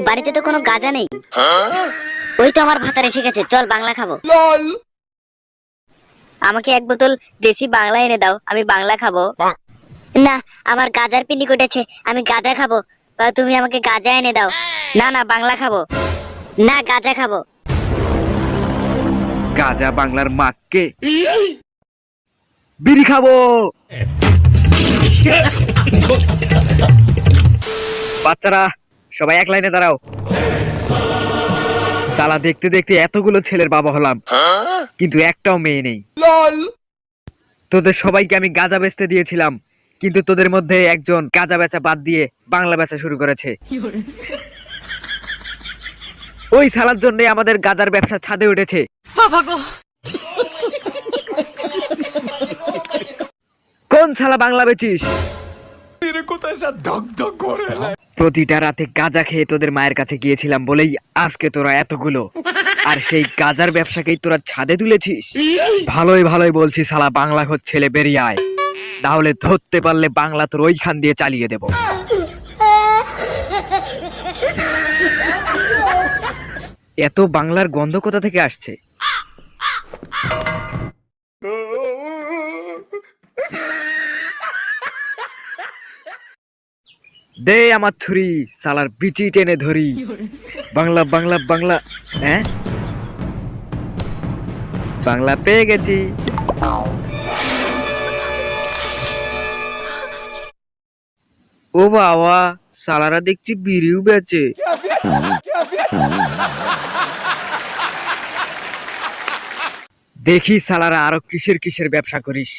বাড়িতে তো কোনো গাঁজা নেই। ওই তো আমার ভাতার এসে গেছে, চল বাংলা খাবো। আমাকে এক বোতল দেশি বাংলা এনে দাও, আমি বাংলা খাবো। না, আমার গাজার পিলি কটেছে, আমি গাজা খাবো। তুমি আমাকে গাজা এনে দাও। না না, বাংলা খাবো। না, গাজা খাবো। গাজা বাংলার মাকে বিড়ি খাবো। বাচ্চারা সবাই এক লাইনে দাঁড়াও। সালা দেখতে দেখতে এতগুলো ছেলের বাবা হলাম, কিন্তু একটাও মেয়ে নেই। তোদের সবাইকে আমি গাঁজা বেচতে দিয়েছিলাম, কিন্তু তোদের মধ্যে একজন গাঁজা বেচা বাদ দিয়ে বাংলা বেচা শুরু করেছে। ওই সালার জন্য আমাদের গাঁজার ব্যবসা ছাদে উঠেছে। কোন শালা বাংলা বেচিস? প্রতিটা রাতে গাঁজা খেয়ে তোদের মায়ের কাছে গিয়েছিলাম বলেই আজকে তোরা এতগুলো, আর সেই গাঁজার ব্যবসাকেই তোরা ছাদে তুলেছিস। ভালোই ভালোই বলছি, শালা বাংলা খোঁজ ছেলে বেরিয়ে আয়, তাহলে ধরতে পারলে বাংলা তোর ওইখান দিয়ে চালিয়ে দেব। এত বাংলার গন্ধ কোথা থেকে আসছে? দে আমার ছুরি, সালার বিচি টেনে ধরি। বাংলা বাংলা বাংলা, হ্যাঁ বাংলা পেয়ে গেছি। ও বাবা, সালারা দেখছি বিড়িও বেচে। দেখি সালারা আরো কিসের কিসের ব্যবসা করিস।